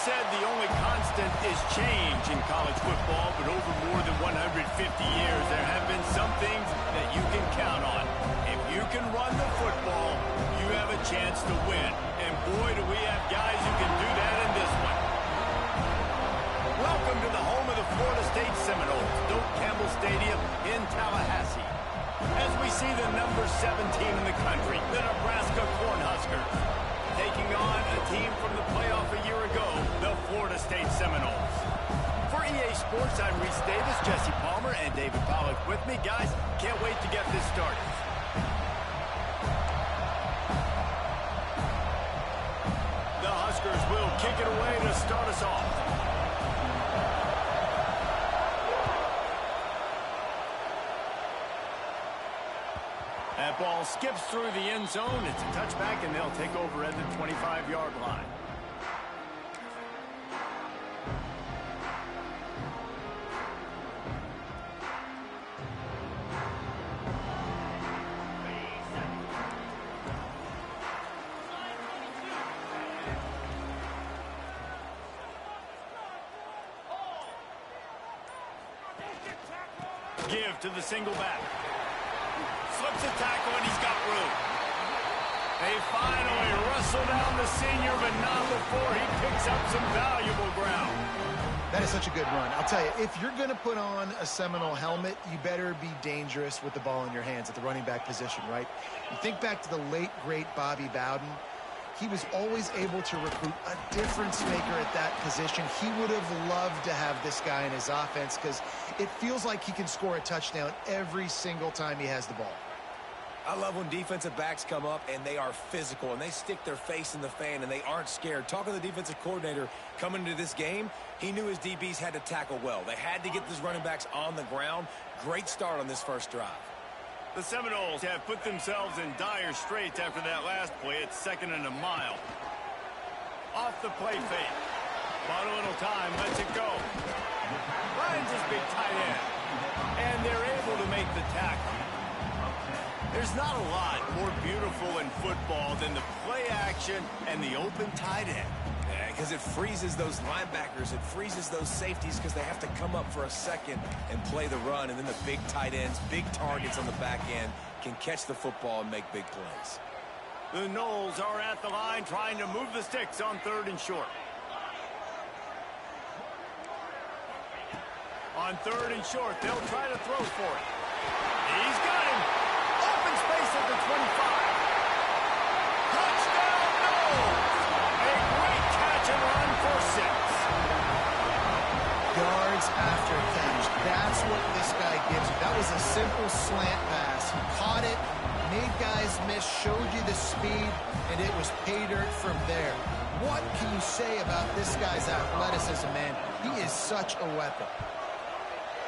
said the only constant is change in college football, but over more than 150 years, there have been some things that you can count on. If you can run the football, you have a chance to win. And boy, do we have guys who can do that in this one. Welcome to the home of the Florida State Seminoles, Doak Campbell Stadium in Tallahassee. As we see the number 7 team in the country, the Nebraska Cornhuskers, taking on a team from the playoff a year ago, the Florida State Seminoles. For EA Sports, I'm Reese Davis, Jesse Palmer, and David Pollack with me. Guys, can't wait to get this started. The Huskers will kick it away to start us off. That ball skips through the end zone. It's a touchback, and they'll take over at the 25-yard line. Give to the single back. Slips a tackle, and he's got room. They finally wrestle down the senior, but not before he picks up some valuable ground. That is such a good run. I'll tell you, if you're going to put on a Seminole helmet, you better be dangerous with the ball in your hands at the running back position, right? You think back to the late, great Bobby Bowden. He was always able to recruit a difference maker at that position. He would have loved to have this guy in his offense because it feels like he can score a touchdown every single time he has the ball. I love when defensive backs come up and they are physical and they stick their face in the fan and they aren't scared. Talking to the defensive coordinator coming into this game, he knew his DBs had to tackle well. They had to get these running backs on the ground. Great start on this first drive. The Seminoles have put themselves in dire straits after that last play. It's 2nd and a mile. Off the play fake. Bought a little time, lets it go. Finds his big tight end. And they're able to make the tackle. There's not a lot more beautiful in football than the play action and the open tight end. Because it freezes those linebackers. It freezes those safeties because they have to come up for a second and play the run. And then the big tight ends, big targets on the back end can catch the football and make big plays. The Noles are at the line trying to move the sticks on 3rd and short. On 3rd and short, they'll try to throw for it. He's got him. Open space at the 25. Touchdown, Noles! A great catch and run for 6. Yards after catch. That's what this guy gives you. That was a simple slant pass. He caught it, made guys miss, showed you the speed, and it was pay dirt from there. What can you say about this guy's athleticism, man? He is such a weapon.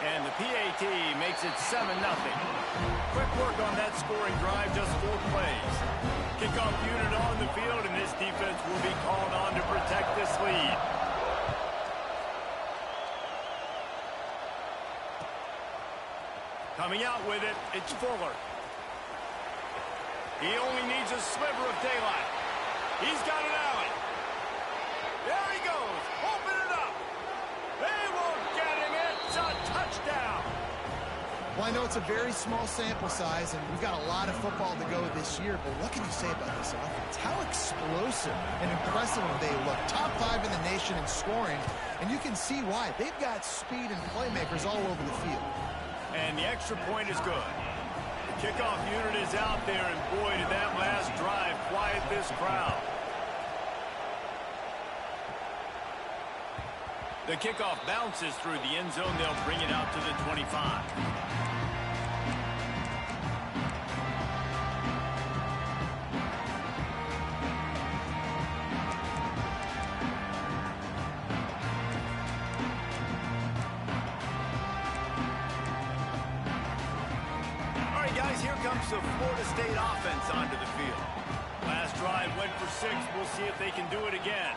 And the PAT makes it 7-0. Quick work on that scoring drive, just 4 plays. Kickoff unit on the field, and this defense will be called on to protect this lead. Coming out with it, it's Fuller. He only needs a sliver of daylight. He's got it out. There he goes. Open it up. They won't get him. It's a touchdown. Well, I know it's a very small sample size, and we've got a lot of football to go this year, but what can you say about this offense? How explosive and impressive they look. Top 5 in the nation in scoring, and you can see why. They've got speed and playmakers all over the field. And the extra point is good. The kickoff unit is out there, and boy, did that last drive quiet this crowd. The kickoff bounces through the end zone. They'll bring it out to the 25. All right, guys, here comes the Florida State offense onto the field. Last drive went for 6. We'll see if they can do it again.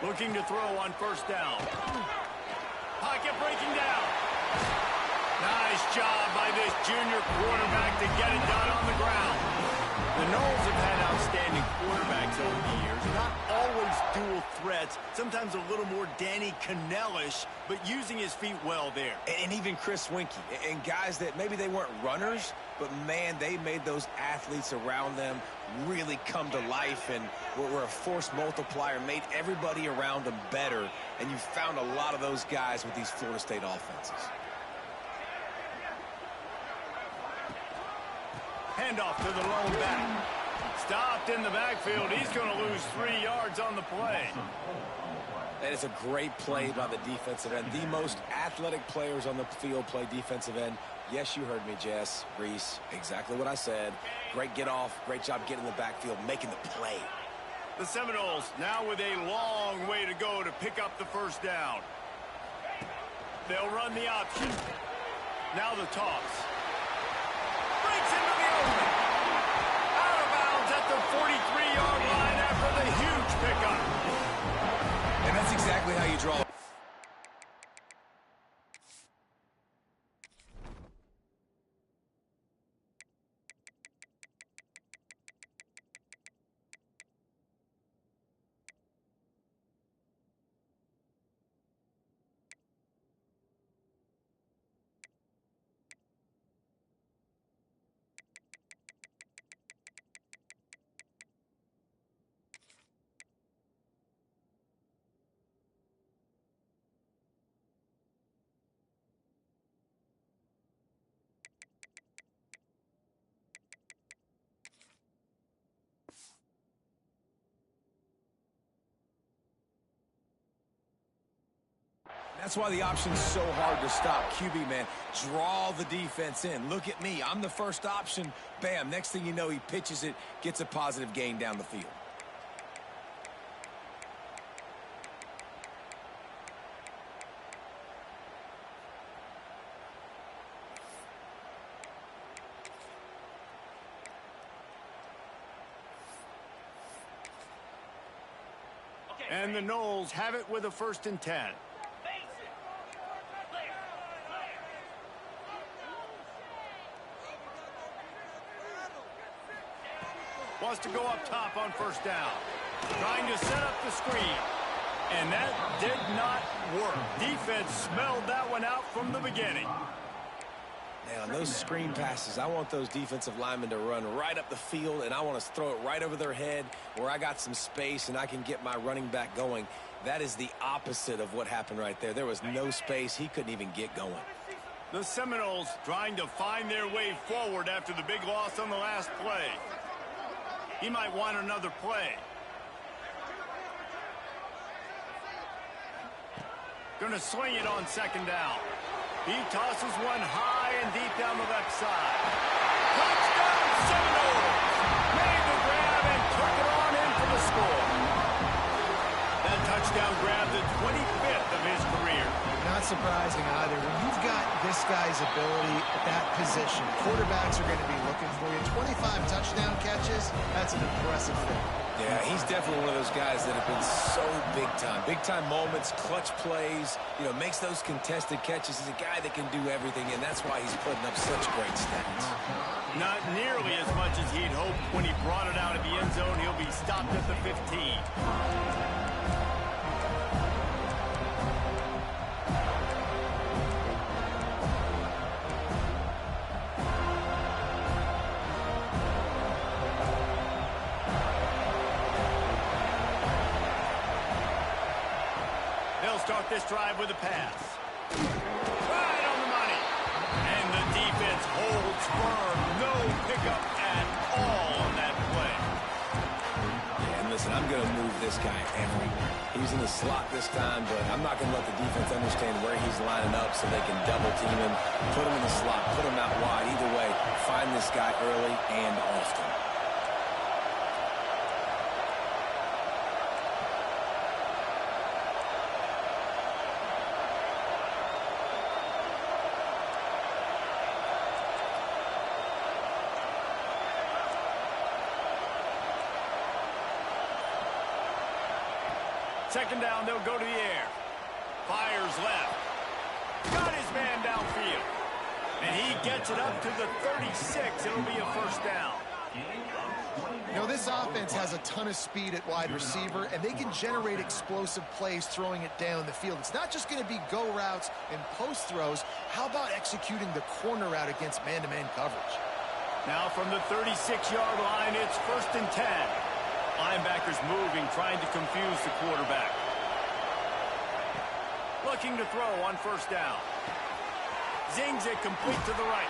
Looking to throw on 1st down. Pocket breaking down. Nice job by this junior quarterback to get it done on the ground. The Knowles have had outstanding quarterbacks over the years. Not always dual threats. Sometimes a little more Danny Cannell-ish, but using his feet well there. And even Chris Winkie. And guys that maybe they weren't runners, but, man, they made those athletes around them really come to life and were a force multiplier, made everybody around them better. And you found a lot of those guys with these Florida State offenses. Handoff to the lone back. Stopped in the backfield. He's going to lose 3 yards on the play. That is a great play by the defensive end. The most athletic players on the field play defensive end. Yes, you heard me, Jess, Reese. Exactly what I said. Great get off. Great job getting in the backfield, making the play. The Seminoles now with a long way to go to pick up the first down. They'll run the option. Now the toss. Breaks into the open. Out of bounds at the 43-yard line after the huge pickup. And that's exactly how you draw. That's why the option's so hard to stop. QB, man, draw the defense in. Look at me. I'm the first option. Bam. Next thing you know, he pitches it, gets a positive gain down the field. And the Knowles have it with a 1st and 10. Wants to go up top on 1st down. Trying to set up the screen. And that did not work. Defense smelled that one out from the beginning. Now, on those screen passes, I want those defensive linemen to run right up the field, and I want to throw it right over their head where I got some space and I can get my running back going. That is the opposite of what happened right there. There was no space. He couldn't even get going. The Seminoles trying to find their way forward after the big loss on the last play. He might want another play. Going to swing it on 2nd down. He tosses one high and deep down the left side. Touchdown Seminoles! Made the grab and took it on in for the score. That touchdown grabbed the 25th of his career. Not surprising either. When you've got this guy's ability at that position, quarterbacks are going to be looking for you. 25 touchdown catches, that's an impressive thing. Yeah, he's definitely one of those guys that have been so big time. Big time moments, clutch plays, you know, makes those contested catches. He's a guy that can do everything, and that's why he's putting up such great stats. Not nearly as much as he'd hoped when he brought it out of the end zone. He'll be stopped at the 15. Start this drive with a pass. Right on the money. And the defense holds firm. No pickup at all on that play. Yeah, and listen, I'm going to move this guy everywhere. He's in the slot this time, but I'm not going to let the defense understand where he's lining up so they can double team him, put him in the slot, put him out wide. Either way, find this guy early and often. Second down, they'll go to the air. Fires left. Got his man downfield. And he gets it up to the 36. It'll be a 1st down. You know, this offense has a ton of speed at wide receiver, and they can generate explosive plays throwing it down the field. It's not just going to be go routes and post throws. How about executing the corner route against man-to-man coverage? Now from the 36-yard line, it's 1st and 10. Linebackers moving, trying to confuse the quarterback. Looking to throw on 1st down. Zings it complete to the right.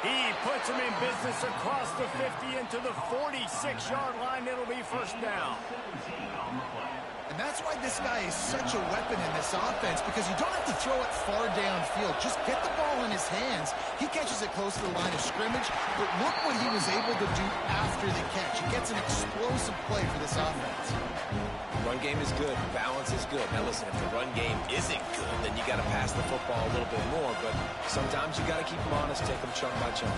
He puts him in business across the 50 into the 46-yard line. It'll be 1st down. And that's why this guy is such a weapon in this offense, because you don't have to throw it far downfield. Just get the ball in his hands. He catches it close to the line of scrimmage, but look what he was able to do after the catch. He gets an explosive play for this offense. Run game is good. Balance is good. Now listen, if the run game isn't good, then you got to pass the football a little bit more. But sometimes you got to keep them honest, take them chunk by chunk.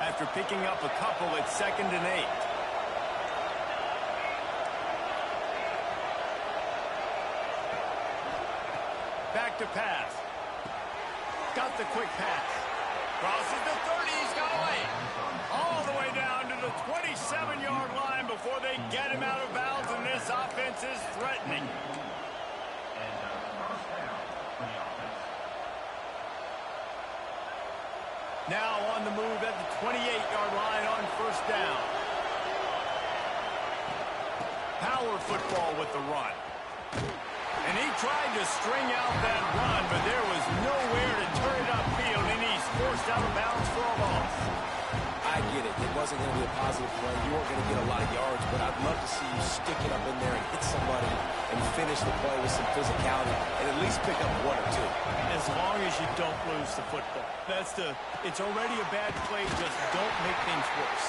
After picking up a couple, it's 2nd and 8. Back to pass. Got the quick pass. Crosses the 30. He's got away. All the way down to the 27-yard line before they get him out of bounds, and this offense is threatening. Now on the move at the 28-yard line on 1st down. Power football with the run. And he tried to string out that run, but there was nowhere to turn it upfield, and he's forced out of bounds for a loss. I get it. It wasn't going to be a positive play. You weren't going to get a lot of yards, but I'd love to see you stick it up in there and hit somebody and finish the play with some physicality and at least pick up 1 or 2. As long as you don't lose the football. It's already a bad play. Just don't make things worse.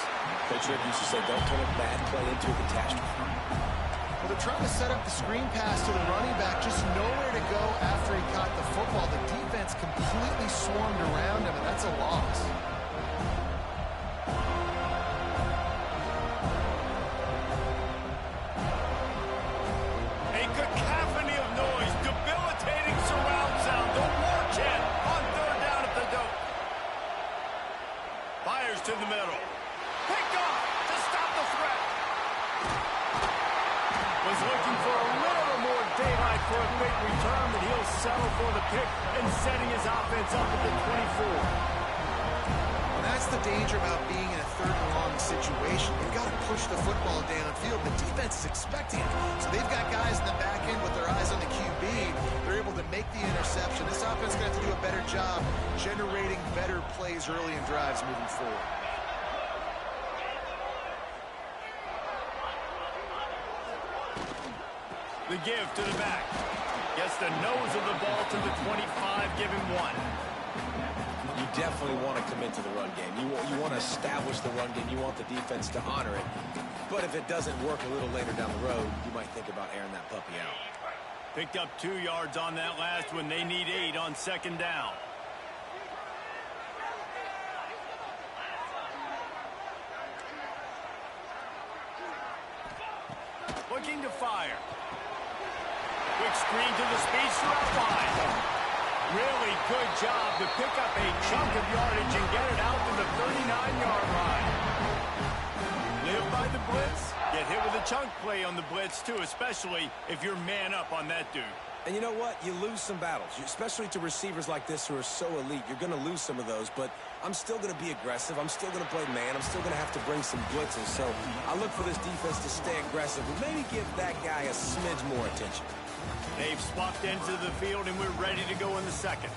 Coach Rick used to say, don't turn a bad play into a catastrophe. Well, they're trying to set up the screen pass to the running back, just nowhere to go after he caught the football. The defense completely swarmed around him, and that's a loss. A cacophony of noise, debilitating surround sound, the war chant on 3rd down at the dope. Fires to the middle. Picked off to stop the threat. Was looking for a little more daylight for a big return, but he'll settle for the pick and setting his offense up at the 24. And that's the danger about being in a 3rd and long situation. You've got to push the football downfield. The defense is expecting it. So they've got guys in the back end with their eyes on the QB. They're able to make the interception. This offense is going to have to do a better job generating better plays early in drives moving forward. The give to the back. Gets the nose of the ball to the 25, give him 1. You definitely want to commit to the run game. You want to establish the run game. You want the defense to honor it. But if it doesn't work a little later down the road, you might think about airing that puppy out. Picked up 2 yards on that last one. They need 8 on 2nd down. Looking to fire. Quick screen to the speedster out wide. Really good job to pick up a chunk of yardage and get it out to the 39-yard line. Live by the blitz. Get hit with a chunk play on the blitz, too, especially if you're man up on that dude. And you know what? You lose some battles, especially to receivers like this who are so elite. You're going to lose some of those, but I'm still going to be aggressive. I'm still going to play man. I'm still going to have to bring some blitzes. So I look for this defense to stay aggressive and maybe give that guy a smidge more attention. They've swapped into the field, and we're ready to go in the 2nd.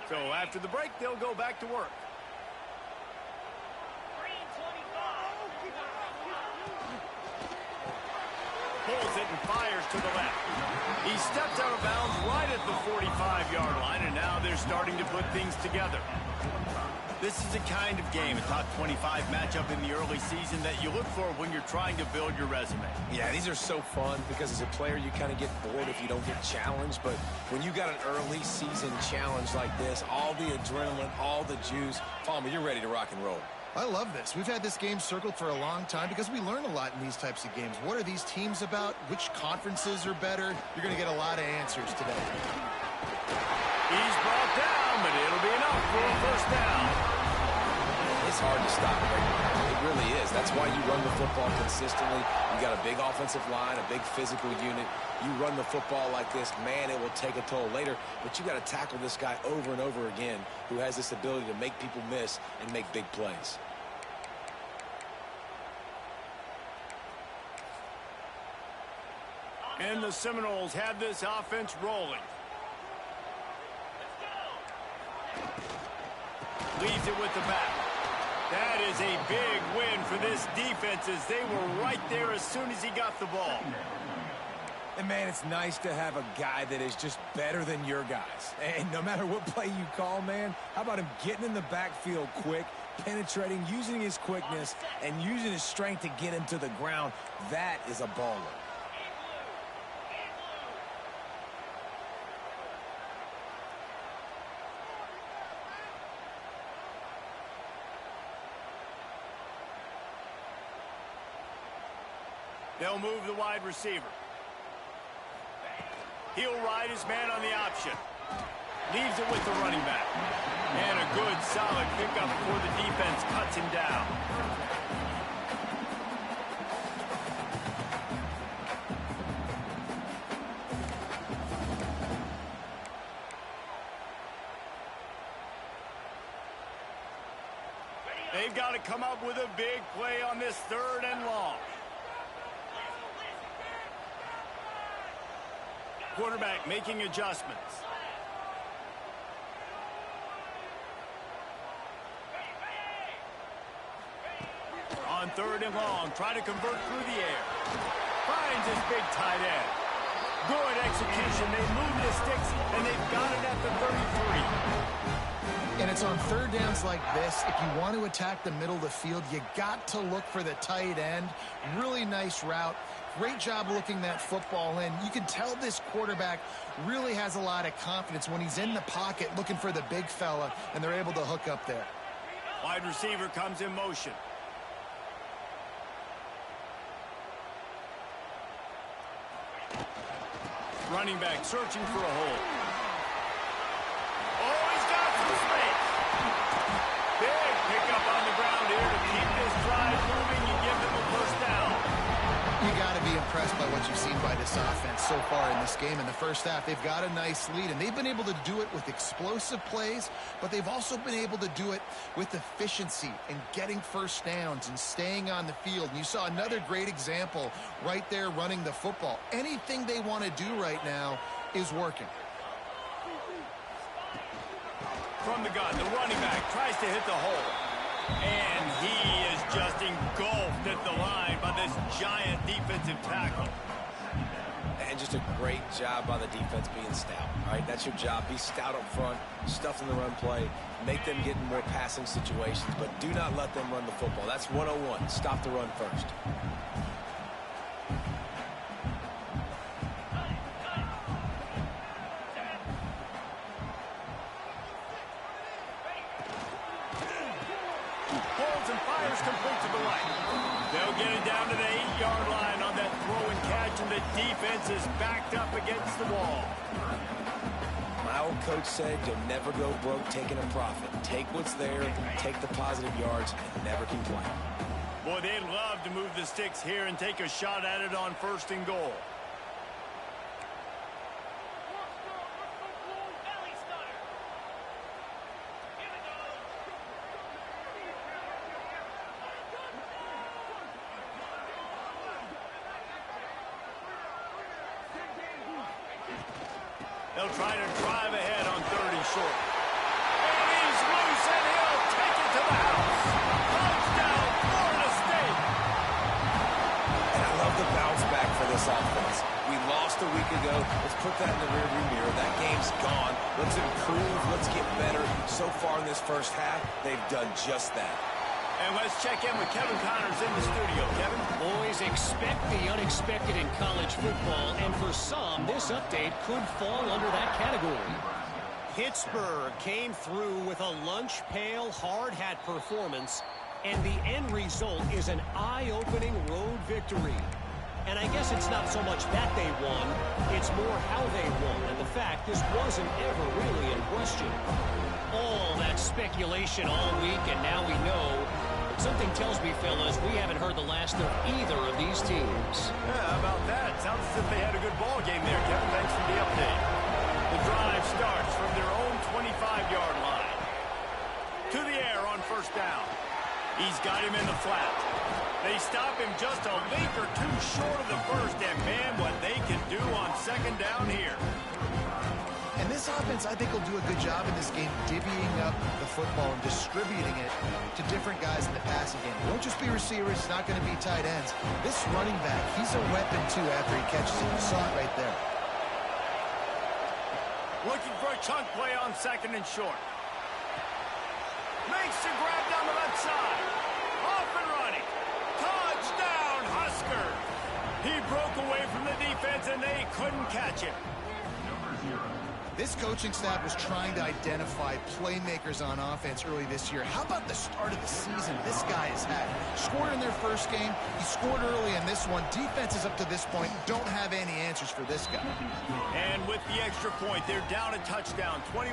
So after the break, they'll go back to work. Pulls it and fires to the left. He steps out of bounds right at the 45-yard line, and now they're starting to put things together. This is the kind of game, a top 25 matchup in the early season that you look for when you're trying to build your resume. Yeah, these are so fun because as a player, you kind of get bored if you don't get challenged. But when you got an early season challenge like this, all the adrenaline, all the juice, Palmer, you're ready to rock and roll. I love this. We've had this game circled for a long time because we learn a lot in these types of games. What are these teams about? Which conferences are better? You're going to get a lot of answers today. He's brought down, but it'll be enough for a first down. It's hard to stop, Greg. It really is. That's why you run the football consistently. You got a big offensive line, a big physical unit. You run the football like this, man, it will take a toll later. But you got to tackle this guy over and over again who has this ability to make people miss and make big plays. And the Seminoles have this offense rolling. Leaves it with the back. That is a big win for this defense as they were right there as soon as he got the ball. And, man, it's nice to have a guy that is just better than your guys. And no matter what play you call, man, how about him getting in the backfield quick, penetrating, using his quickness, and using his strength to get him to the ground? That is a baller. They'll move the wide receiver. He'll ride his man on the option. Leaves it with the running back. And a good, solid pickup before the defense cuts him down. They've got to come up with a big play on this 3rd and long. Quarterback making adjustments. On 3rd and long, try to convert through the air. Finds his big tight end. Good execution. They move the sticks, and they've got it at the 33. And it's on 3rd downs like this. If you want to attack the middle of the field, you got to look for the tight end. Really nice route. Great job looking that football in. You can tell this quarterback really has a lot of confidence when he's in the pocket looking for the big fella, and they're able to hook up there. Wide receiver comes in motion. Running back searching for a hole. Oh, he's got some space. Big pickup on the ground here to keep this drive moving and give them a first down. You got to be impressed by what you've seen by this offense so far in this game. In the first half, they've got a nice lead, and they've been able to do it with explosive plays, but they've also been able to do it with efficiency and getting first downs and staying on the field. And you saw another great example right there running the football. Anything they want to do right now is working. From the gun, the running back tries to hit the hole. And he is just engulfed at the line by this giant defensive tackle. And just a great job by the defense being stout. All right, that's your job. Be stout up front, stuff in the run play, make them get in more passing situations, but do not let them run the football. That's 101. Stop the run first. Holds and fires complete to the right. They'll get it down to the 8-yard line on that throw and catch, and the defense is backed up against the wall. My old coach said you'll never go broke taking a profit. Take what's there, take the positive yards, and never complain. Boy, they'd love to move the sticks here and take a shot at it on 1st and goal. They'll try to drive ahead on 3rd and short. And he's loose, and he'll take it to the house. Touchdown, Florida State. And I love the bounce back for this offense. We lost a week ago. Let's put that in the rearview mirror. That game's gone. Let's improve. Let's get better. So far in this first half, they've done just that. And let's check in with Kevin Connors in the studio. Kevin? Boys, expect the unexpected in college football, and for some, this update could fall under that category. Pittsburgh came through with a lunch pail hard hat performance And the end result is an eye-opening road victory. And I guess it's not so much that they won, it's more how they won. And the fact this wasn't ever really in question. All that speculation all week, and now we know. Something tells me, fellas, we haven't heard the last of either of these teams. Yeah, how about that? Sounds as if they had a good ball game there, Kevin. Thanks for the update. The drive starts from their own 25-yard line. To the air on first down. He's got him in the flat. They stop him just a link or two short of the first, and man, what they can do on second down here. And this offense, I think, will do a good job in this game divvying up the football and distributing it to different guys in the passing game. It won't just be receivers. It's not going to be tight ends. This running back, he's a weapon, too, after he catches it. You saw it right there. Looking for a chunk play on second and short. Makes the grab down the left side. Off and running. Touchdown, Huskers. He broke away from the defense, and they couldn't catch him. This coaching staff was trying to identify playmakers on offense early this year. How about the start of the season this guy has had? Scored in their first game. He scored early in this one. Defenses up to this point don't have any answers for this guy. And with the extra point, they're down a touchdown, 21-14.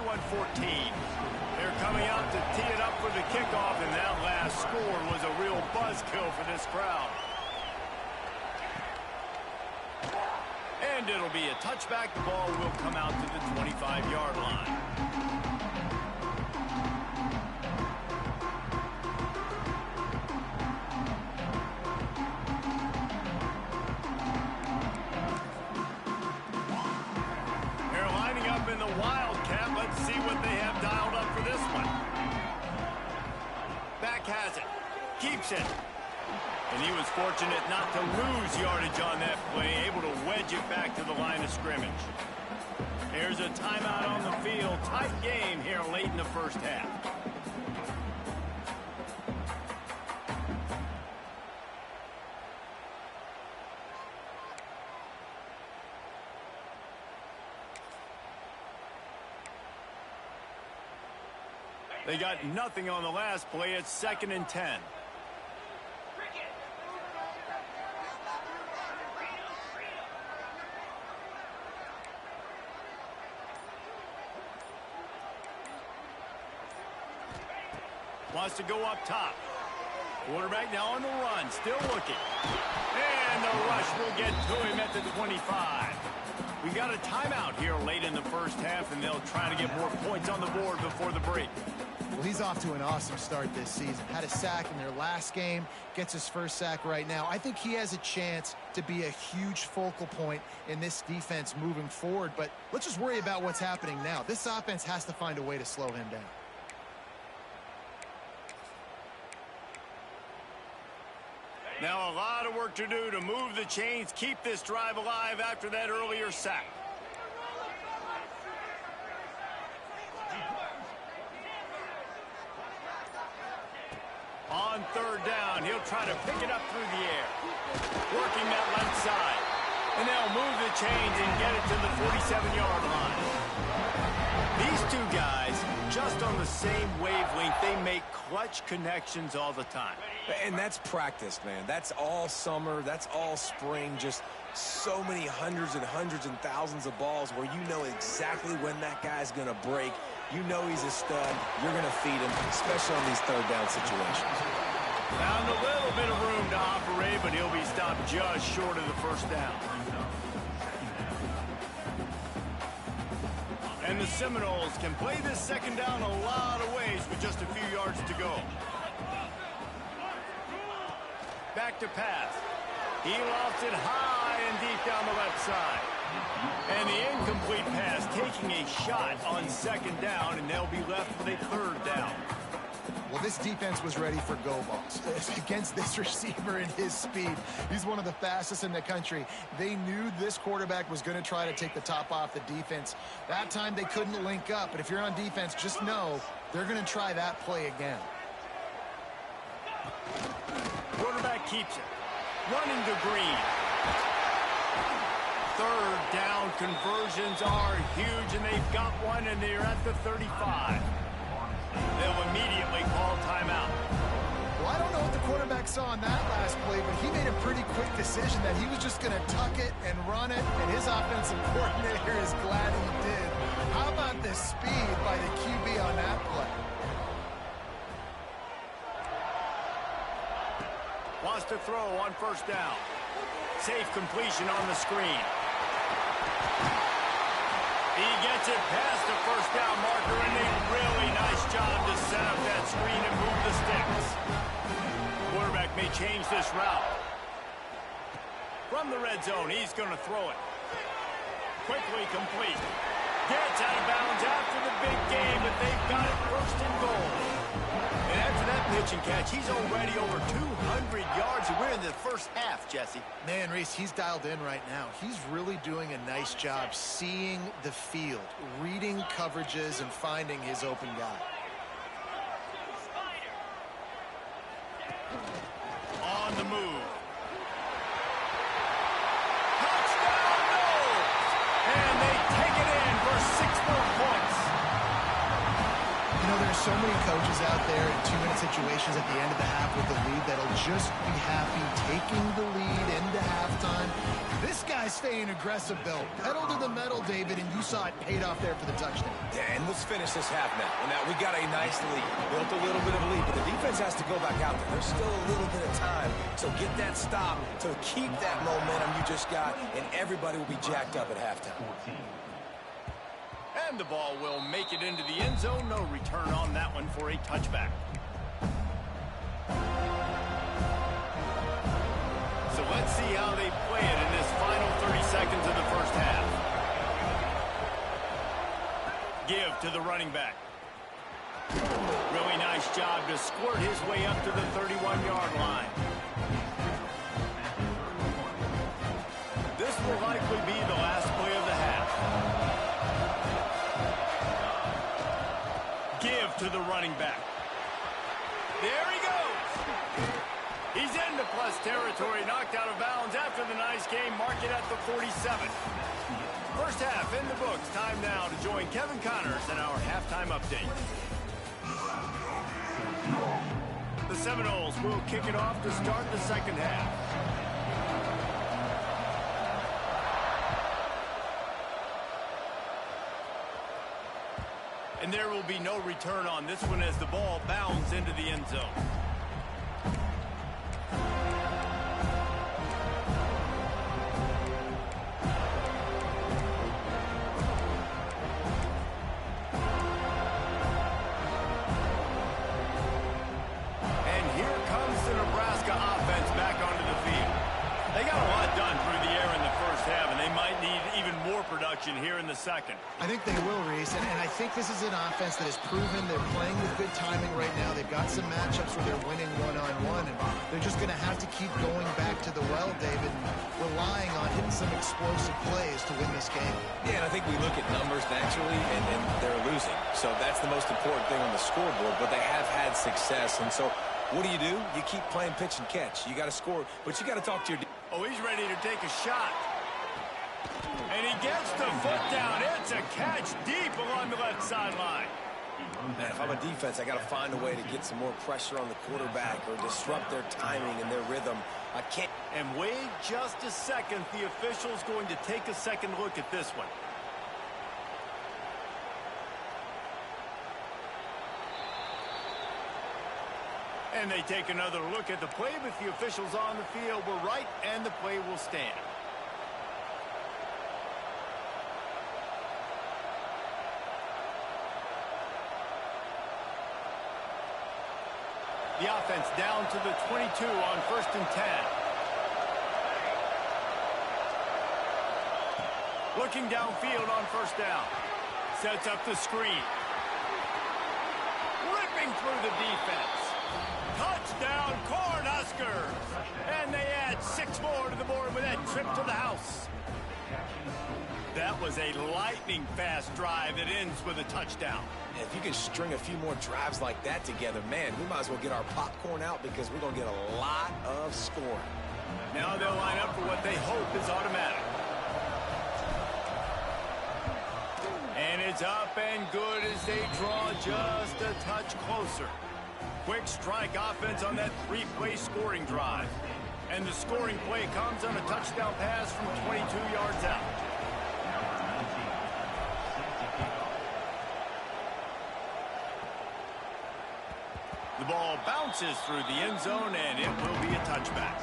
They're coming out to tee it up for the kickoff, and that last score was a real buzzkill for this crowd. And it'll be a touchback. The ball will come out to the 25-yard line. They're lining up in the Wildcat. Let's see what they have dialed up for this one. Back has it. Keeps it. And he was fortunate not to lose yardage on that play, able to wedge it back to the line of scrimmage. There's a timeout on the field. Tight game here late in the first half. They got nothing on the last play. It's 2nd and 10. Wants to go up top. Quarterback now on the run, still looking. And the rush will get to him at the 25. We got a timeout here late in the first half, and they'll try to get more points on the board before the break. Well, he's off to an awesome start this season. Had a sack in their last game, gets his first sack right now. I think he has a chance to be a huge focal point in this defense moving forward, but let's just worry about what's happening now. This offense has to find a way to slow him down. Now a lot of work to do to move the chains, keep this drive alive after that earlier sack. On third down, he'll try to pick it up through the air. Working that left side. And they'll move the chains and get it to the 47-yard line. These two guys, just on the same wavelength, they make clutch connections all the time. And that's practice, man. That's all summer. That's all spring. Just so many hundreds and thousands of balls where you know exactly when that guy's going to break. You know he's a stud. You're going to feed him, especially on these third down situations. Found a little bit of room to operate, but he'll be stopped just short of the first down. And the Seminoles can play this second down a lot of ways with just a few yards to go. Back to pass. He lofts it high and deep down the left side. And the incomplete pass taking a shot on second down, and they'll be left with a third down. Well, this defense was ready for go balls. Against this receiver and his speed, he's one of the fastest in the country. They knew this quarterback was going to try to take the top off the defense. That time they couldn't link up, but if you're on defense, just know they're going to try that play again. Quarterback keeps it. Running to Green. Third down conversions are huge, and they've got one, and they're at the 35. They'll immediately call timeout. Well, I quarterback saw on that last play, but he made a pretty quick decision that he was just going to tuck it and run it, and his offensive coordinator is glad he did. How about the speed by the QB on that play? Wants to throw on first down. Safe completion on the screen. He gets it past the first down marker, and a really nice job to set up that screen and move the sticks. Quarterback may change this route. From the red zone, he's going to throw it. Quickly complete. Gets out of bounds after the big game, but they've got it first and goal. And after that pitch and catch, he's already over 200 yards, and we're in the first half, Jesse. Man, Reese, he's dialed in right now. He's really doing a nice job seeing the field, reading coverages, and finding his open guy. On the move. Touchdown, Knowles! And they take it in for 6 more points. You know, there's so many coaches out there in 2-minute situations at the end of the half with the lead that'll just be happy taking the lead into halftime. This guy's staying aggressive, Bill. Pedal to the metal, David, and you saw it paid off there for the touchdown. Yeah, and let's finish this half now. Now, we got a nice lead. Built a little bit of a lead, but the defense has to go back out there. There's still a little bit of time. So get that stop to keep that momentum you just got, and everybody will be jacked up at halftime. And the ball will make it into the end zone. No return on that one for a touchback. So let's see how they play it in this final 30 seconds of the first half. Give to the running back. Really nice job to squirt his way up to the 31-yard line. This will likely be the last play of the half. Give to the running back. There he goes. He's into plus territory, knocked out of bounds after the nice game. Mark it at the 47. First half in the books. Time now to join Kevin Connors in our halftime update. The Seminoles will kick it off to start the second half. And there will be no return on this one as the ball bounds into the end zone. And here comes the Nebraska offense back onto the field. They got a lot done through the air in the first half, and they might need even more production here in the second. I think they will, Reese, and I think this is an offense that has proven they're playing with good timing right now. They've got some matchups where they're winning one-on-one, and they're just going to have to keep going back to the well, David, and relying on hitting some explosive plays to win this game. Yeah, and I think we look at numbers naturally, and they're losing. So that's the most important thing on the scoreboard, but they have had success. And so what do? You keep playing pitch and catch. You got to score, but you got to talk to your... Oh, he's ready to take a shot. And he gets the foot down. It's a catch deep along the left sideline. Man, if I'm a defense, I got to find a way to get some more pressure on the quarterback or disrupt their timing and their rhythm. I can't... And wait just a second. The official's going to take a second look at this one. And they take another look at the play, but the officials on the field were right, and the play will stand. The offense down to the 22 on 1st and 10. Looking downfield on first down. Sets up the screen. Ripping through the defense. Touchdown, Cornhuskers! And they add 6 more to the board with that trip to the house. That was a lightning-fast drive that ends with a touchdown. If you can string a few more drives like that together, man, we might as well get our popcorn out because we're going to get a lot of scoring. Now they'll line up for what they hope is automatic. And it's up and good as they draw just a touch closer. Quick strike offense on that three-play scoring drive. And the scoring play comes on a touchdown pass from 22 yards out. The ball bounces through the end zone, and it will be a touchback.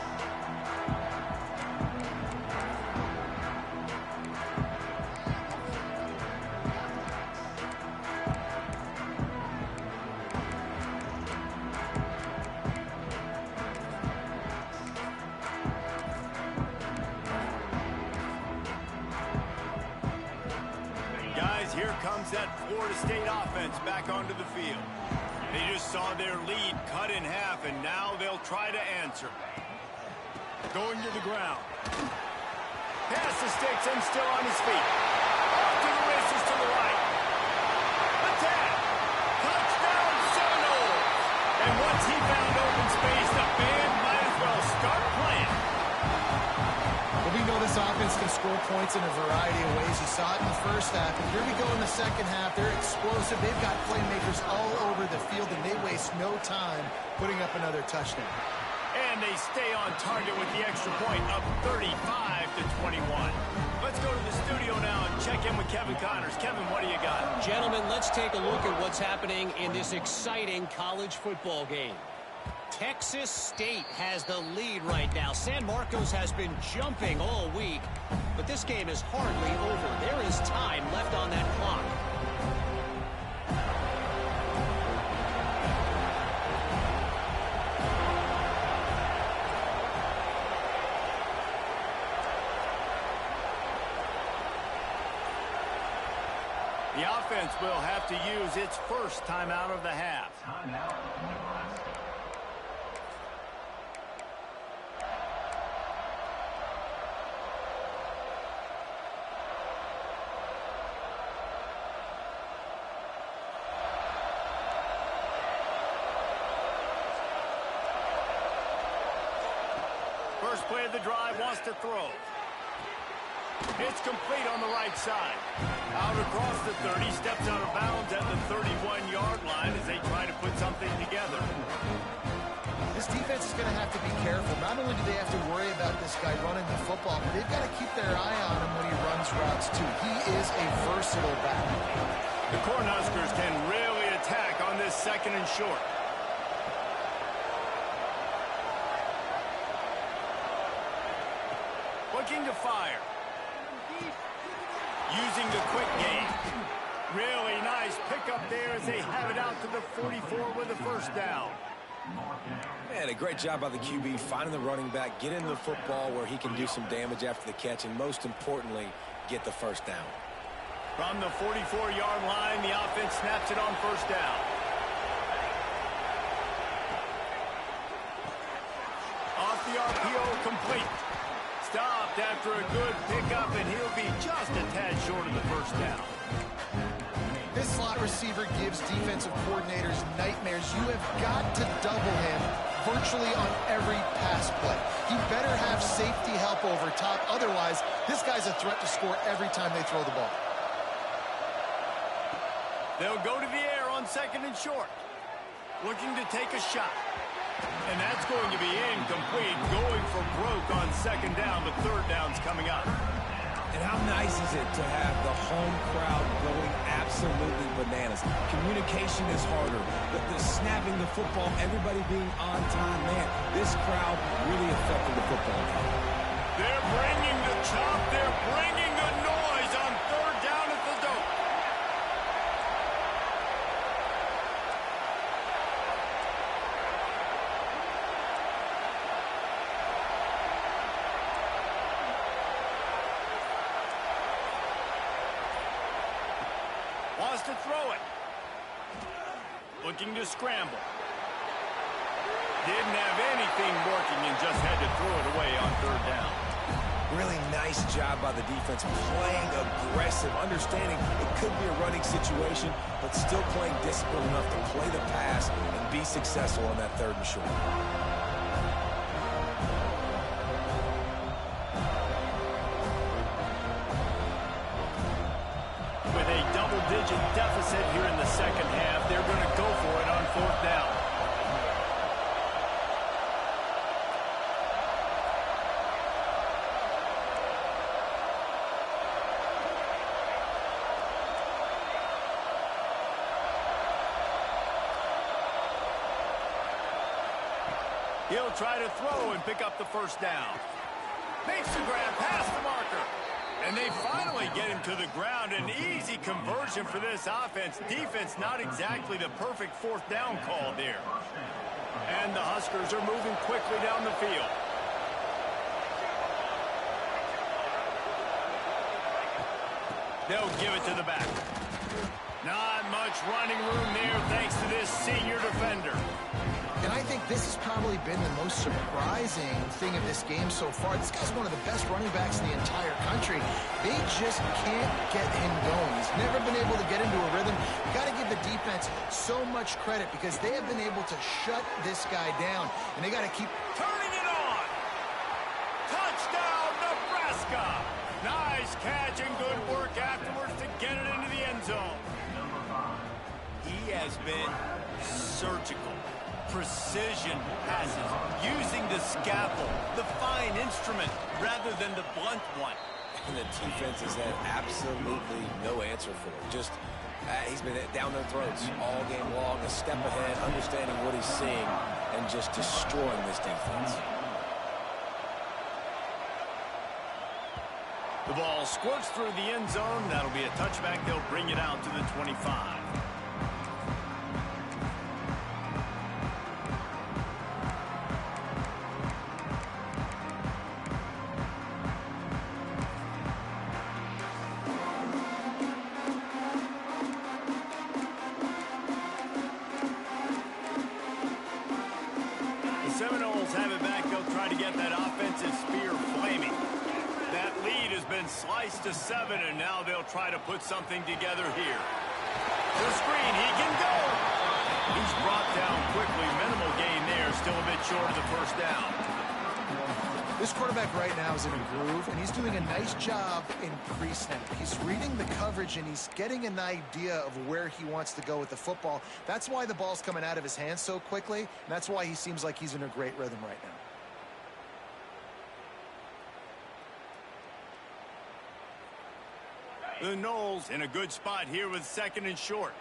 Guys, here comes that Florida State offense back onto the field. They just saw their lead cut in half, and now they'll try to answer. Going to the ground. Pass the sticks and still on his feet. Off to the races to the right. Attack! Touchdown Seminoles! And once he found open space, the band might as well start playing. Well, we know this offense can score points in a variety of ways. You saw it in the first half. And here we go in the second half. They're explosive. They've got playmakers all over the field, and they waste no time putting up another touchdown. And they stay on target with the extra point, up 35-21. Let's go to the studio now and check in with Kevin Connors. Kevin, what do you got? Gentlemen, let's take a look at what's happening in this exciting college football game. Texas State has the lead right now. San Marcos has been jumping all week, but this game is hardly over. There is time left on that clock. The offense will have to use its first timeout of the half. First play of the drive, wants to throw. It's complete on the right side. Out across the 30, steps out of bounds at the 31-yard line as they try to put something together. This defense is going to have to be careful. Not only do they have to worry about this guy running the football, but they've got to keep their eye on him when he runs routes, too. He is a versatile back. The Cornhuskers can really attack on this second and short. Looking to fire. Using the quick game. Really nice pickup there as they have it out to the 44 with a first down. Man, a great job by the QB finding the running back, getting the football where he can do some damage after the catch, and most importantly, get the first down. From the 44-yard line, the offense snaps it on first down. Off the RPO, complete. Stopped after a good pickup, and he'll be just a tad short of the first down. This slot receiver gives defensive coordinators nightmares. You have got to double him virtually on every pass play. He better have safety help over top. Otherwise, this guy's a threat to score every time they throw the ball. They'll go to the air on second and short. Looking to take a shot. And that's going to be incomplete. Going for broke on second down, but third down's coming up. And how nice is it to have the home crowd going absolutely bananas? Communication is harder. The snapping the football, everybody being on time. Man, this crowd really affected the football game. They're bringing the chop. They're bringing the noise on third down at the dope. Wants to throw it. Looking to scramble. Didn't have anything working and just had to throw it away on third down. Really nice job by the defense, playing aggressive, understanding it could be a running situation, but still playing disciplined enough to play the pass and be successful on that third and short. With a double-digit deficit here in the second half, they're going to go for it on fourth down. He'll try to throw and pick up the first down. Makes the grab past the marker. And they finally get him to the ground. An easy conversion for this offense. Defense not exactly the perfect fourth down call there. And the Huskers are moving quickly down the field. They'll give it to the back. Not much running room there thanks to this senior defender. And I think this has probably been the most surprising thing of this game so far. This guy's one of the best running backs in the entire country. They just can't get him going. He's never been able to get into a rhythm. You got to give the defense so much credit because they have been able to shut this guy down. And they got to keep Turning it on. Touchdown, Nebraska. Nice catch and good work afterwards to get it into the end zone. He has been surgical. Precision passes, using the scalpel, the fine instrument, rather than the blunt one. And the defense has had absolutely no answer for it. Just, he's been down their throats all game long, a step ahead, understanding what he's seeing, and just destroying this defense. The ball squirts through the end zone. That'll be a touchback. They'll bring it out to the 25. Seminoles have it back. They'll try to get that offensive spear flaming. That lead has been sliced to 7, and now they'll try to put something together here. The screen, he can go. He's brought down quickly. Minimal gain there, still a bit short of the first down. This quarterback right now is in a groove, and he's doing a nice job in pre-snap. He's reading the coverage, and he's getting an idea of where he wants to go with the football. That's why the ball's coming out of his hands so quickly, and that's why he seems like he's in a great rhythm right now. The Noles in a good spot here with 2nd and short.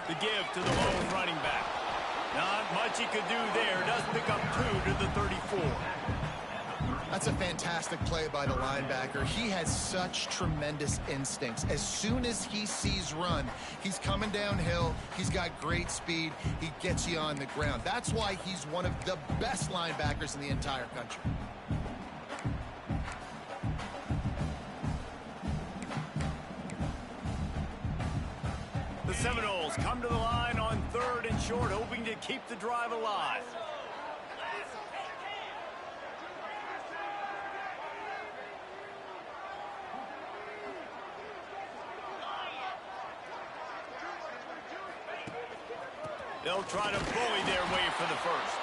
The give to the lone running back. Not much he could do there. Does pick up 2 to the 34. That's a fantastic play by the linebacker. He has such tremendous instincts. As soon as he sees run, he's coming downhill. He's got great speed. He gets you on the ground. That's why he's one of the best linebackers in the entire country. The Seminoles come to the line on 3rd and short, hoping to keep the drive alive. They'll try to bully their way for the first.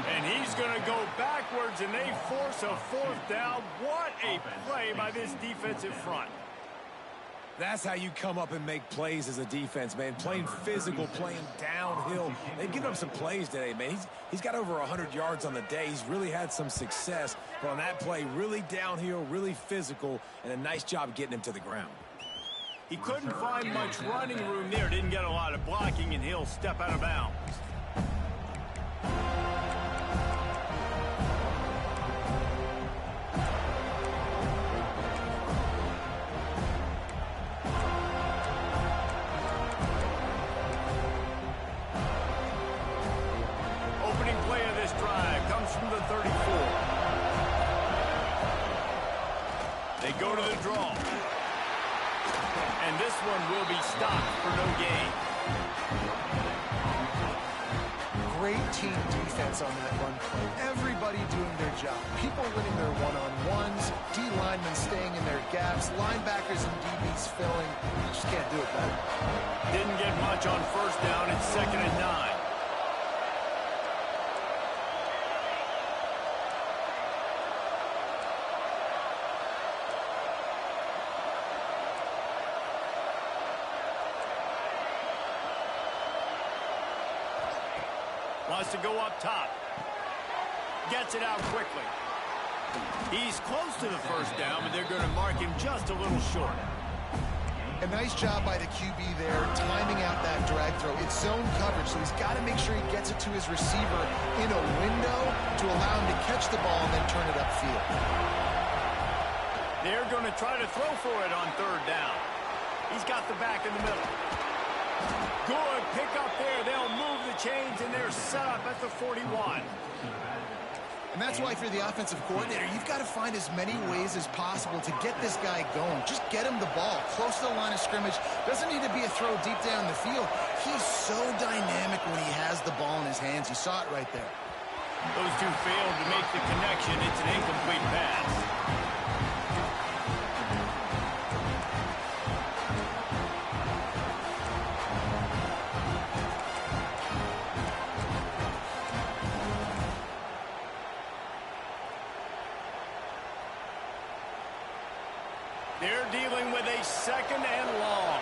And he's going to go backwards, and they force a 4th down. What a play by this defensive front. That's how you come up and make plays as a defense, man. Playing physical, playing downhill. They've given up some plays today, man. He's got over 100 yards on the day. He's really had some success. But on that play, really downhill, really physical, and a nice job getting him to the ground. He couldn't find much running room there. Didn't get a lot of blocking, and he'll step out of bounds. Opening play of this drive comes from the 34. They go to the draw. And this one will be stopped for no gain. Great team defense on that run play. Everybody doing their job. People winning their one-on-ones, D-linemen staying in their gaps, linebackers and DBs filling. You just can't do it better. Didn't get much on first down. It's 2nd and 9. Wants to go up top. Gets it out quickly. He's close to the first down, but they're going to mark him just a little short. A nice job by the QB there, timing out that drag throw. It's zone coverage, so he's got to make sure he gets it to his receiver in a window to allow him to catch the ball and then turn it upfield. They're going to try to throw for it on third down. He's got the back in the middle. Good pick up there. They'll move the chains, and they're set up at the 41. And that's why, if you're the offensive coordinator, you've got to find as many ways as possible to get this guy going. Just get him the ball close to the line of scrimmage. Doesn't need to be a throw deep down the field. He's so dynamic when he has the ball in his hands. You saw it right there. Those two failed to make the connection. It's an incomplete pass. They're dealing with a second and long.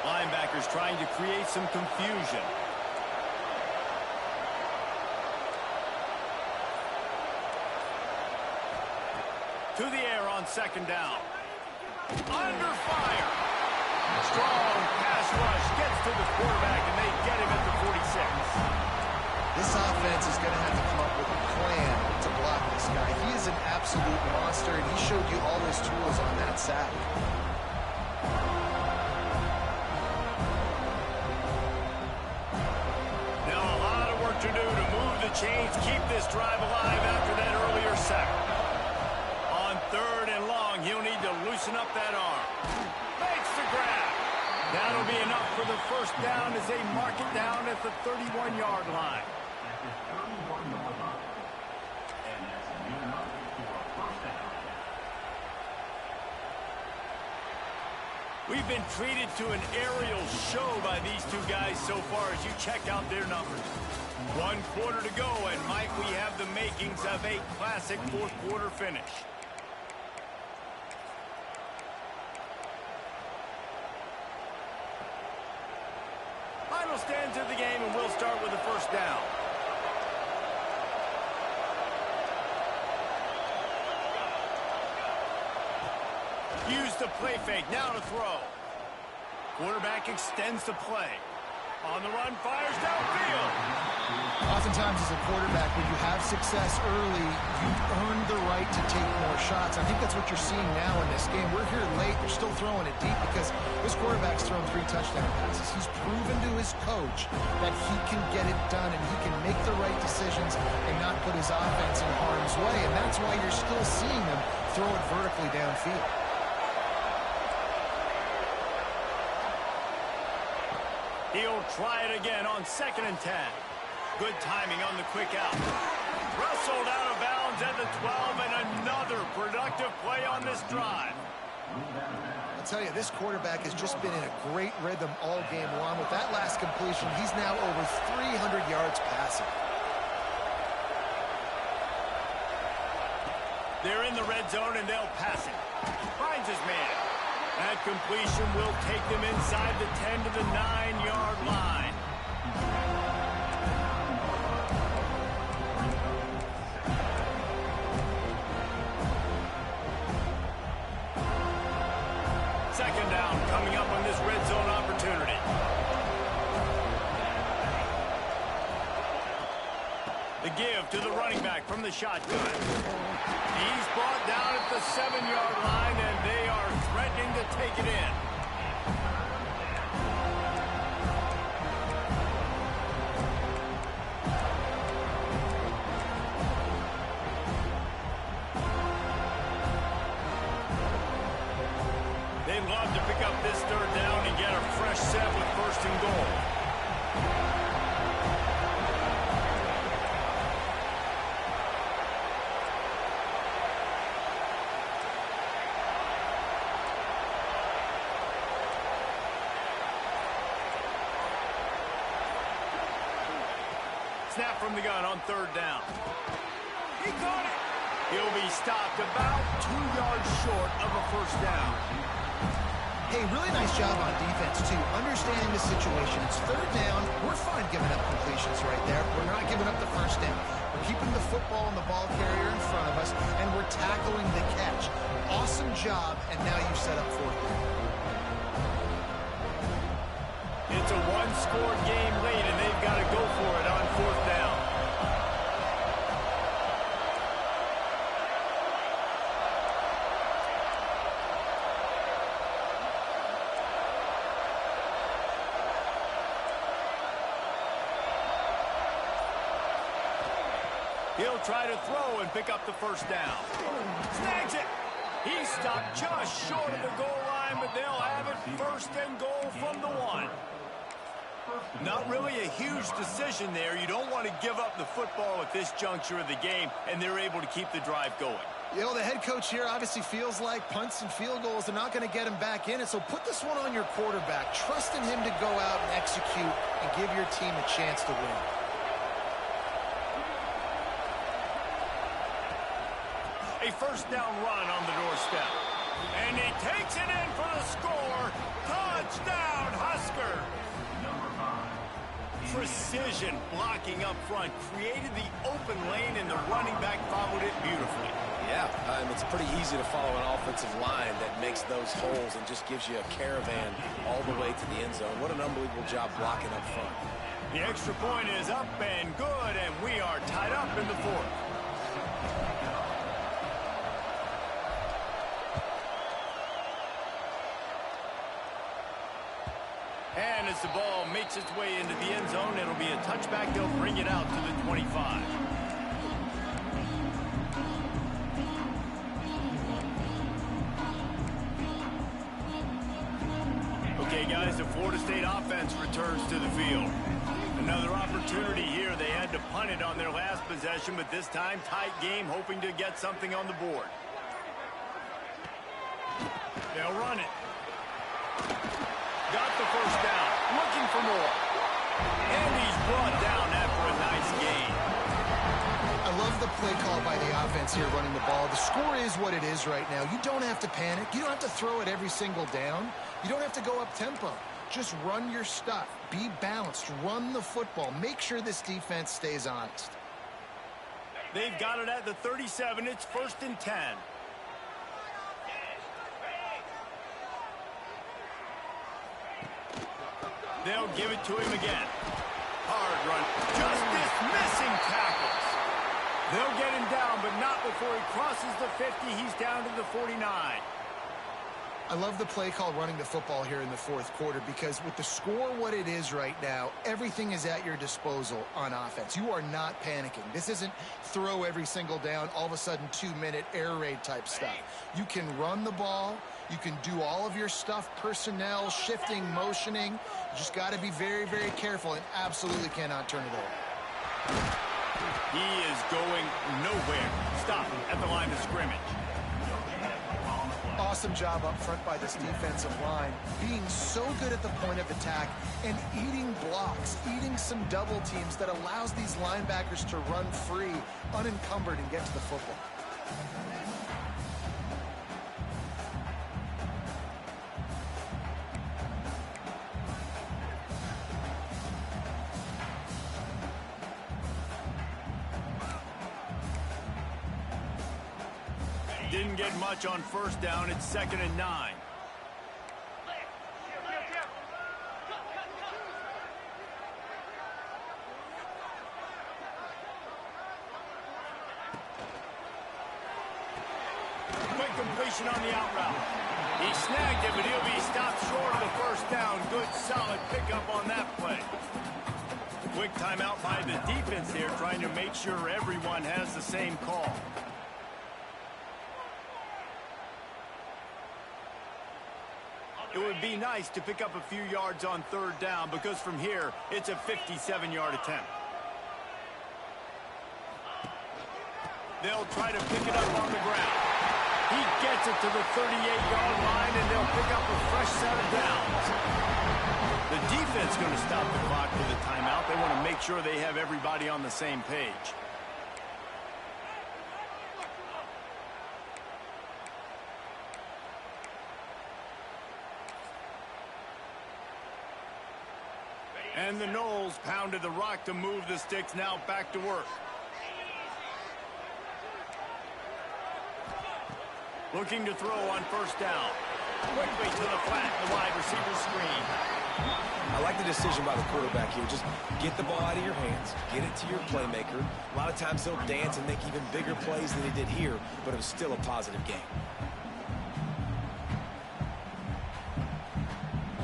Linebackers trying to create some confusion. To the air on second down. Under fire. Strong pass rush gets to the quarterback, and they get him at the 46. This offense is going to have to come up with a plan to block this guy. He is an absolute monster, and he showed you all his tools on that sack. Now a lot of work to do to move the chains, keep this drive alive after that earlier sack. On third and long, he'll need to loosen up that arm. Makes the grab. That'll be enough for the first down as they mark it down at the 31-yard line. We've been treated to an aerial show by these two guys so far as you check out their numbers. 1 quarter to go, and Mike, we have the makings of a classic fourth-quarter finish. Final stands of the game, and we'll start with the first down. Use the play fake, now to throw. Quarterback extends the play. On the run, fires downfield. Oftentimes as a quarterback, when you have success early, you earn the right to take more shots. I think that's what you're seeing now in this game. We're here late. They're still throwing it deep because this quarterback's thrown 3 touchdown passes. He's proven to his coach that he can get it done and he can make the right decisions and not put his offense in harm's way. And that's why you're still seeing them throw it vertically downfield. He'll try it again on 2nd and 10. Good timing on the quick out. Wrestled out of bounds at the 12, and another productive play on this drive. I'll tell you, this quarterback has just been in a great rhythm all game long. With that last completion, he's now over 300 yards passing. They're in the red zone, and they'll pass it. Finds his man. That completion will take them inside the 10 to the 9-yard line. Second down coming up on this red zone opportunity. The give to the running back from the shotgun. He's brought down at the 7-yard line, and they are threatening to take it in. They'd love to pick up this third down and get a fresh set with 1st and goal. Snap from the gun on 3rd down. He caught it. He'll be stopped about 2 yards short of a 1st down. Hey, really nice job on defense, too. Understanding the situation. It's 3rd down. We're job, and now you've set up fourth down. It's a one-score game late, and they've got to go for it on fourth down. He'll try to throw and pick up the first down. Snags it. He's stopped just short of the goal line, but they'll have it first and goal from the 1. Not really a huge decision there. You don't want to give up the football at this juncture of the game, and they're able to keep the drive going. You know, the head coach here obviously feels like punts and field goals are not going to get him back in it, so put this one on your quarterback. Trust in him to go out and execute and give your team a chance to win. A first down run on the doorstep. And he takes it in for the score. Touchdown, Husker. Precision blocking up front. Created the open lane, and the running back followed it beautifully. Yeah, it's pretty easy to follow an offensive line that makes those holes and just gives you a caravan all the way to the end zone. What an unbelievable job blocking up front. The extra point is up and good, and we are tied up in the fourth. And as the ball makes its way into the end zone, it'll be a touchback. They'll bring it out to the 25. Okay, guys, the Florida State offense returns to the field. Another opportunity here. They had to punt it on their last possession, but this time, tight game, hoping to get something on the board. They'll run it. Got the first down. Looking for more. And he's brought down after a nice gain. I love the play call by the offense here running the ball. The score is what it is right now. You don't have to panic. You don't have to throw it every single down. You don't have to go up tempo. Just run your stuff. Be balanced. Run the football. Make sure this defense stays honest. They've got it at the 37. It's 1st and 10. They'll give it to him again. Hard run. Just dismissing tackles. They'll get him down, but not before he crosses the 50. He's down to the 49. I love the play call running the football here in the fourth quarter because with the score what it is right now, everything is at your disposal on offense. You are not panicking. This isn't throw every single down, all of a sudden 2-minute air raid type stuff. You can run the ball. You can do all of your stuff, personnel, shifting, motioning. You just got to be very, very careful and absolutely cannot turn it over. He is going nowhere. Stop at the line of scrimmage. Awesome job up front by this defensive line, being so good at the point of attack and eating blocks, eating some double teams that allows these linebackers to run free, unencumbered, and get to the football. Didn't get much on first down. It's 2nd and 9. Quick completion on the out route. He snagged it, but he'll be stopped short of the first down. Good, solid pickup on that play. Quick timeout by the defense here, trying to make sure everyone has the same call. It would be nice to pick up a few yards on 3rd down because from here, it's a 57-yard attempt. They'll try to pick it up on the ground. He gets it to the 38-yard line, and they'll pick up a fresh set of downs. The defense is going to stop the clock with a timeout. They want to make sure they have everybody on the same page. And the Noles pounded the rock to move the sticks, now back to work. Looking to throw on first down. Quickly to the flat, the wide receiver screen. I like the decision by the quarterback here. Just get the ball out of your hands, get it to your playmaker. A lot of times he'll dance and make even bigger plays than he did here, but it was still a positive game.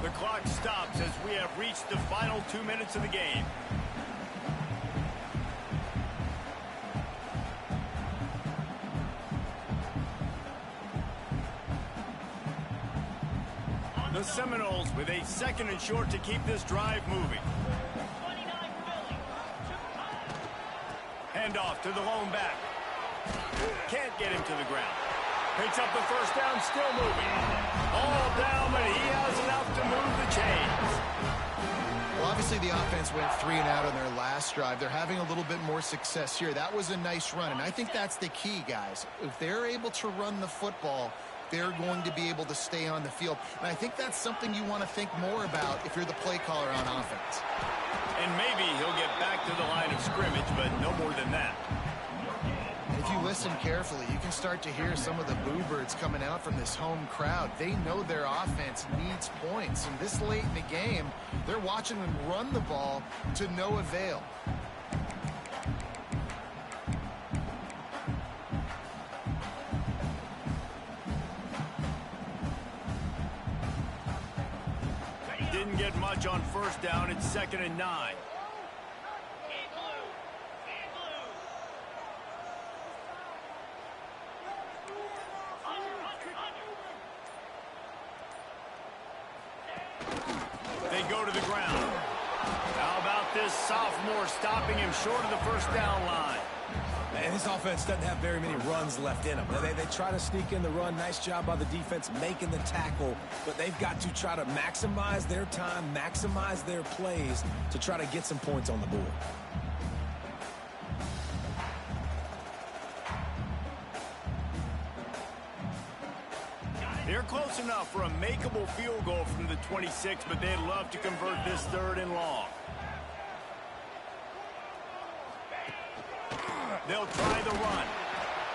The clock stops as we have reached the final 2 minutes of the game. The Seminoles with a 2nd and short to keep this drive moving. Handoff to the lone back. Can't get him to the ground. Picks up the first down, still moving. All down, but he has enough to move the chains. Well, obviously the offense went 3 and out on their last drive. They're having a little bit more success here. That was a nice run, and I think that's the key, guys. If they're able to run the football, they're going to be able to stay on the field. And I think that's something you want to think more about if you're the play caller on offense. And maybe he'll get back to the line of scrimmage, but no more than that. If you listen carefully, you can start to hear some of the boo birds coming out from this home crowd. They know their offense needs points. And this late in the game, they're watching them run the ball to no avail. Didn't get much on first down. It's 2nd and 9. They go to the ground. How about this sophomore stopping him short of the first down line? And this offense doesn't have very many runs left in them. They try to sneak in the run. Nice job by the defense making the tackle. But they've got to try to maximize their time, maximize their plays to try to get some points on the board. They're close enough for a makeable field goal from the 26, but they'd love to convert this 3rd and long. They'll try the run.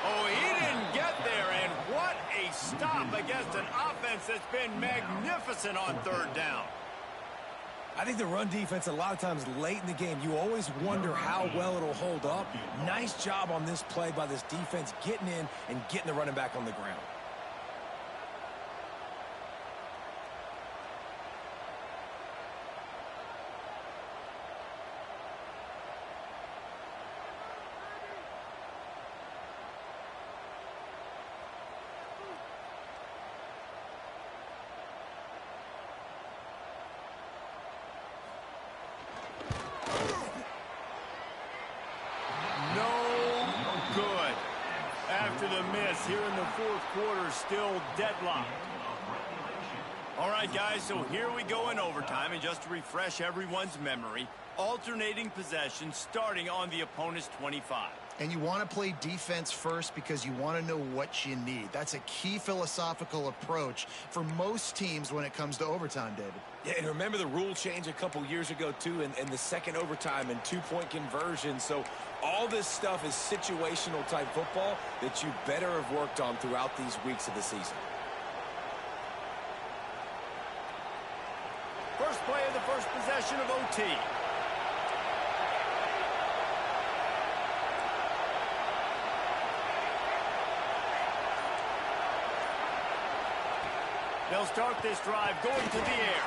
Oh, he didn't get there, and what a stop against an offense that's been magnificent on 3rd down. I think the run defense, a lot of times late in the game, you always wonder how well it'll hold up. Nice job on this play by this defense, getting in and getting the running back on the ground. After the miss here in the 4th quarter, still deadlocked. All right, guys, so here we go in overtime, and just to refresh everyone's memory, alternating possession starting on the opponent's 25. And you want to play defense first because you want to know what you need. That's a key philosophical approach for most teams when it comes to overtime, David. Yeah, and remember the rule change a couple years ago, too, in the second overtime and 2-point conversion. So all this stuff is situational type football that you better have worked on throughout these weeks of the season. First play of the first possession of OT. They'll start this drive going to the air.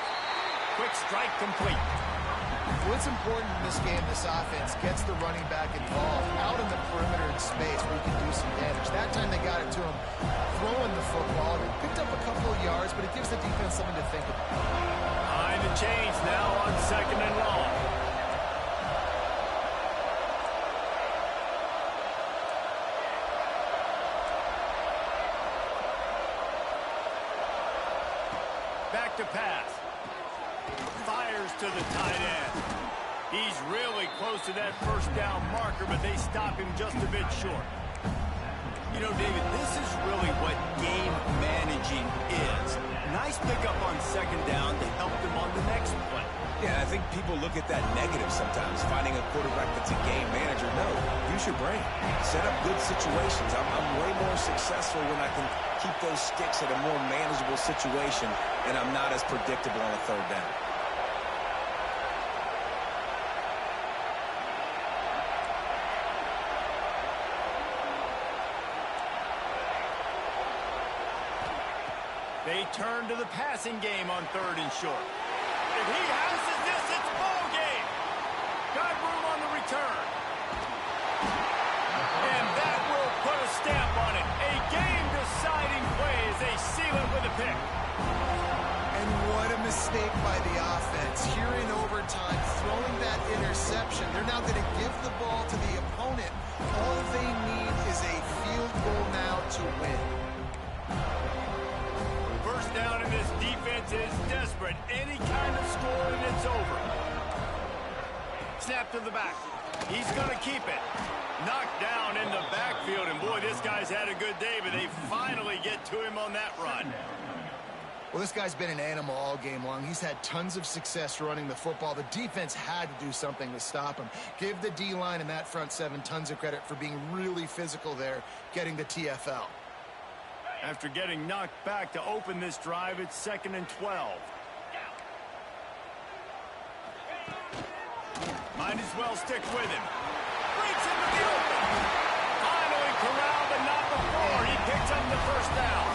Quick strike complete. What's important in this game, this offense gets the running back involved out in the perimeter in space where he can do some damage. That time they got it to him throwing the football. He picked up a couple of yards, but it gives the defense something to think about. Behind the chains now on 2nd and long. Back to pass. Fires to the tight end. He's really close to that first down marker, but they stop him just a bit short. You know, David, this is really what game managing is. Nice pickup on second down to help them on the next play. Yeah, I think people look at that negative sometimes, finding a quarterback that's a game manager. No, use your brain. Set up good situations. I'm way more successful when I can keep those sticks at a more manageable situation, and I'm not as predictable on a third down. They turn to the passing game on third and short. If he houses this, it's ball game. Got room on the return. And that will put a stamp on it. A game-deciding play as they seal it with a pick. And what a mistake by the offense. Here in overtime, throwing that interception. They're now going to give the ball to the opponent. All they need is a field goal now to win. First down, and this defense is desperate. Any kind of score, and it's over. Snap to the back. He's going to keep it. Knocked down in the backfield, and boy, this guy's had a good day, but they finally get to him on that run. Well, this guy's been an animal all game long. He's had tons of success running the football. The defense had to do something to stop him. Give the D-line and that front seven tons of credit for being really physical there, getting the TFL. After getting knocked back to open this drive, it's 2nd and 12. Might as well stick with him. Breaks into the open. Finally corralled, but not before. He picks up the first down.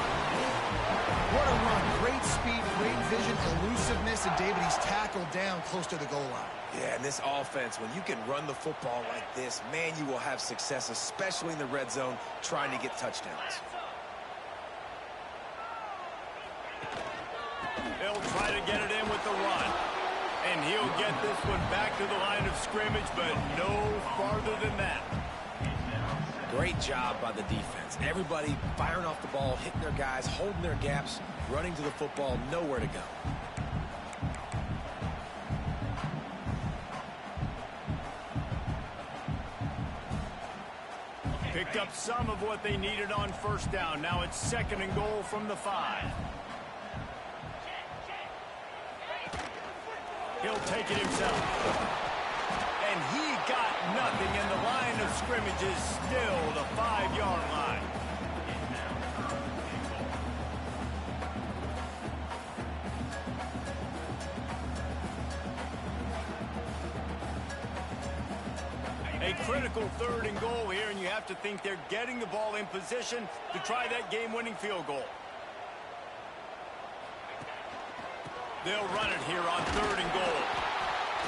What a run. Great speed, great vision, elusiveness, and David, he's tackled down close to the goal line. Yeah, and this offense, when you can run the football like this, man, you will have success, especially in the red zone, trying to get touchdowns. They'll try to get it in with the run. And he'll get this one back to the line of scrimmage, but no farther than that. Great job by the defense. Everybody firing off the ball, hitting their guys, holding their gaps, running to the football, nowhere to go. Picked up some of what they needed on first down. Now it's 2nd and goal from the 5. He'll take it himself. And he got nothing, and the line of scrimmage is still the 5-yard line. A critical 3rd and goal here, and you have to think they're getting the ball in position to try that game-winning field goal. They'll run it here on 3rd and goal.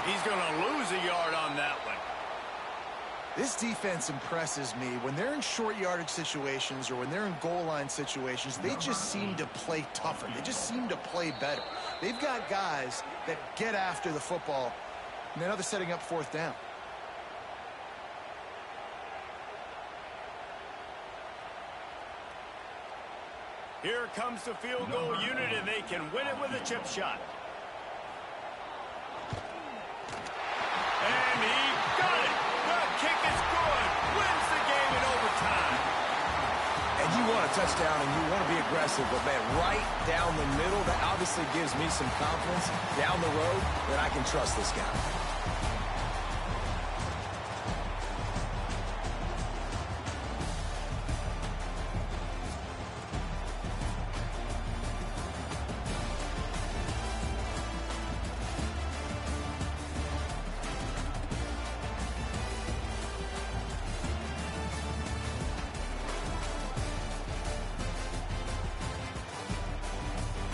He's going to lose a yard on that one. This defense impresses me. When they're in short yardage situations or when they're in goal line situations, they just seem to play tougher. They just seem to play better. They've got guys that get after the football, and now they're setting up 4th down. Here comes the field goal unit, and they can win it with a chip shot. And he got it. The kick is good. Wins the game in overtime. And you want a touchdown, and you want to be aggressive, but, man, right down the middle, that obviously gives me some confidence down the road that I can trust this guy.